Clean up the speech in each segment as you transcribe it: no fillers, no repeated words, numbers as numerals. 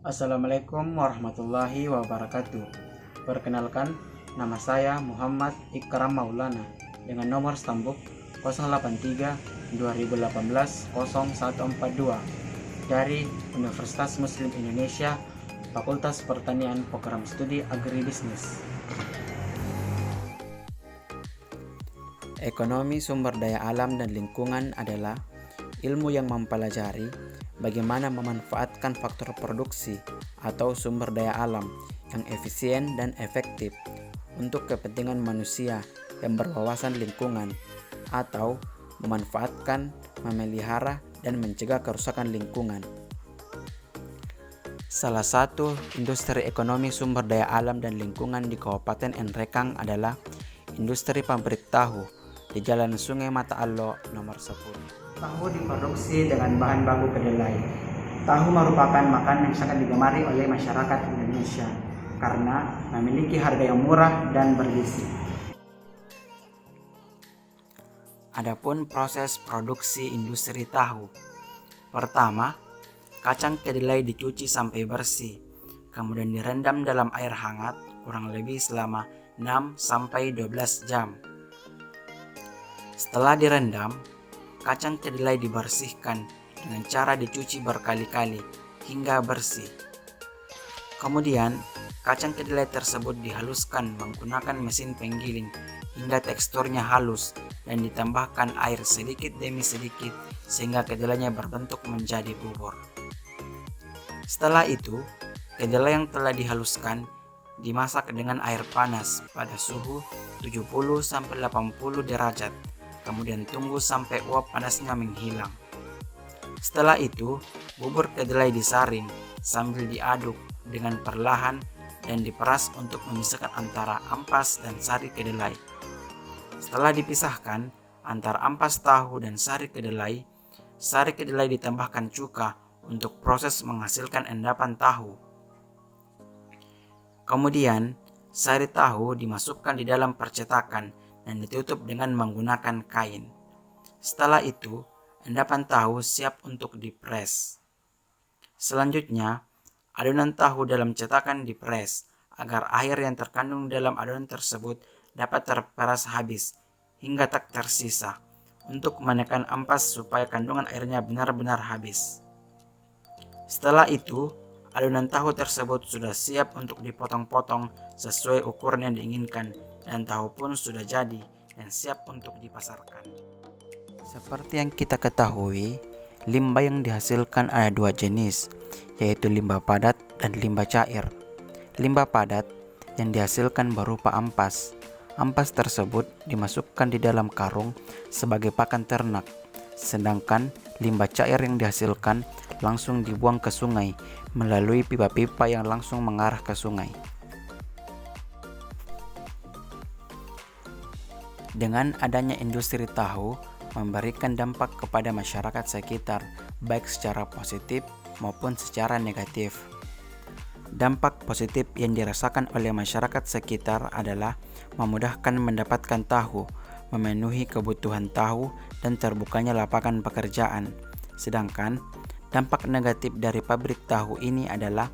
Assalamualaikum warahmatullahi wabarakatuh. Perkenalkan, nama saya Muhammad Ikram Maulana dengan nomor stambuk 083 2018 0142 dari Universitas Muslim Indonesia, Fakultas Pertanian, Program Studi Agribisnis. Ekonomi sumber daya alam dan lingkungan adalah ilmu yang mempelajari bagaimana memanfaatkan faktor produksi atau sumber daya alam yang efisien dan efektif untuk kepentingan manusia yang berwawasan lingkungan, atau memanfaatkan, memelihara, dan mencegah kerusakan lingkungan. Salah satu industri ekonomi sumber daya alam dan lingkungan di Kabupaten Nrekang adalah industri pabrik tahu di Jalan Sungai Mata Allo nomor 10. Tahu diproduksi dengan bahan baku kedelai. Tahu merupakan makanan yang sangat digemari oleh masyarakat Indonesia karena memiliki harga yang murah dan bergizi. Adapun proses produksi industri tahu. Pertama, kacang kedelai dicuci sampai bersih, kemudian direndam dalam air hangat kurang lebih selama 6-12 jam. Setelah direndam, kacang kedelai dibersihkan dengan cara dicuci berkali-kali hingga bersih. Kemudian, kacang kedelai tersebut dihaluskan menggunakan mesin penggiling hingga teksturnya halus dan ditambahkan air sedikit demi sedikit sehingga kedelainya berbentuk menjadi bubur. Setelah itu, kedelai yang telah dihaluskan dimasak dengan air panas pada suhu 70-80 derajat. Kemudian tunggu sampai uap panasnya menghilang. Setelah itu, bubur kedelai disaring sambil diaduk dengan perlahan dan diperas untuk memisahkan antara ampas dan sari kedelai. Setelah dipisahkan antara ampas tahu dan sari kedelai ditambahkan cuka untuk proses menghasilkan endapan tahu. Kemudian, sari tahu dimasukkan di dalam percetakan dan ditutup dengan menggunakan kain. Setelah itu, endapan tahu siap untuk dipres. Selanjutnya, adonan tahu dalam cetakan dipres agar air yang terkandung dalam adonan tersebut dapat terperas habis hingga tak tersisa untuk menekan ampas supaya kandungan airnya benar-benar habis. Setelah itu, adonan tahu tersebut sudah siap untuk dipotong-potong sesuai ukuran yang diinginkan dan tahu pun sudah jadi dan siap untuk dipasarkan. Seperti yang kita ketahui, limbah yang dihasilkan ada dua jenis, yaitu limbah padat dan limbah cair. Limbah padat yang dihasilkan berupa ampas. Ampas tersebut dimasukkan di dalam karung sebagai pakan ternak, sedangkan limbah cair yang dihasilkan langsung dibuang ke sungai melalui pipa-pipa yang langsung mengarah ke sungai. Dengan adanya industri tahu memberikan dampak kepada masyarakat sekitar, baik secara positif maupun secara negatif. Dampak positif yang dirasakan oleh masyarakat sekitar adalah memudahkan mendapatkan tahu, memenuhi kebutuhan tahu, dan terbukanya lapangan pekerjaan. Sedangkan dampak negatif dari pabrik tahu ini adalah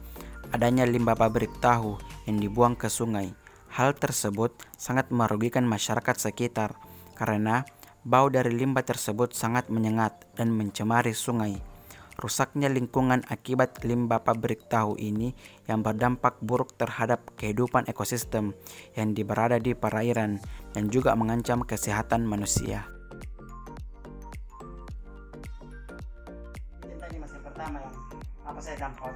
adanya limbah pabrik tahu yang dibuang ke sungai. Hal tersebut sangat merugikan masyarakat sekitar karena bau dari limbah tersebut sangat menyengat dan mencemari sungai. Rusaknya lingkungan akibat limbah pabrik tahu ini yang berdampak buruk terhadap kehidupan ekosistem yang berada di perairan dan juga mengancam kesehatan manusia. Ini tadi masih pertama yang apa saya dampak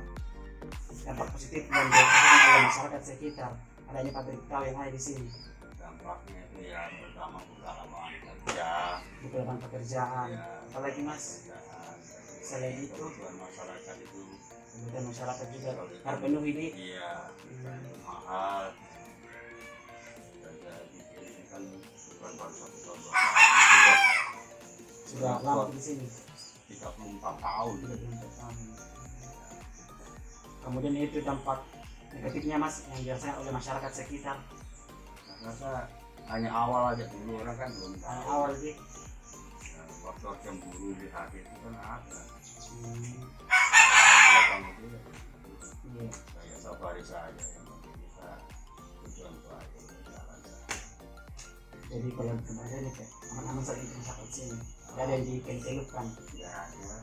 positif yang dirasakan oleh masyarakat sekitar adanya pabrik tahu yang ada di sini. Dampaknya itu ya pertama buka lapangan kerja, Buka lapangan pekerjaan. ya, Apalagi mas, selain itu kebutuhan masyarakat itu kemudian masyarakat juga terpenuhi di iya mahal. Jadi ini kan bukan baru 1 tahun 2 tahun, sudah lama di sini. 34 tahun. Kemudian itu dampak negatifnya mas yang dirasakan oleh masyarakat sekitar. Saya rasa hanya awal aja dulu, orang kan belum tahu. Awal sih. Ya, faktor cemburu di hati itu kan ada. Hmm. Belakang itu Iya. Kayak safari saja yang penting kita tujuan baik jalan saja. Jadi kalau kemarin ini kayak aman-aman saja itu sampai sini. Gak ada yang dikelupkan. Ya ada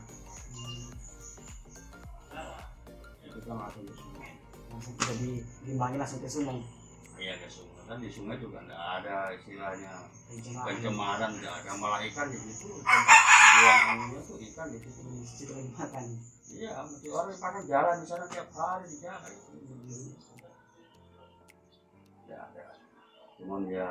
itu kan langsung ke sungai. Langsung jadi dimbangin langsung ke sungai. Iya ke sungai, kan di sungai juga nggak ada istilahnya Pencemaran. pencemaran, nggak ada, malah ikan di situ buangannya tuh ikan di situ. Di situ lagi makan. Iya, mesti orang pakai jalan di sana tiap hari di jalan. Ya ada. Cuman ya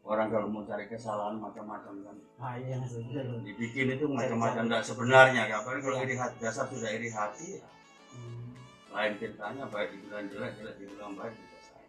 orang kalau mau cari kesalahan macam-macam kan Ah iya maksudnya. dibikin itu macam-macam, nggak sebenarnya. Apalagi kalau iri hati, dasar sudah iri hati ya. Lain ceritanya, baik dibilang jelek, jelek dibilang baik bisa saya.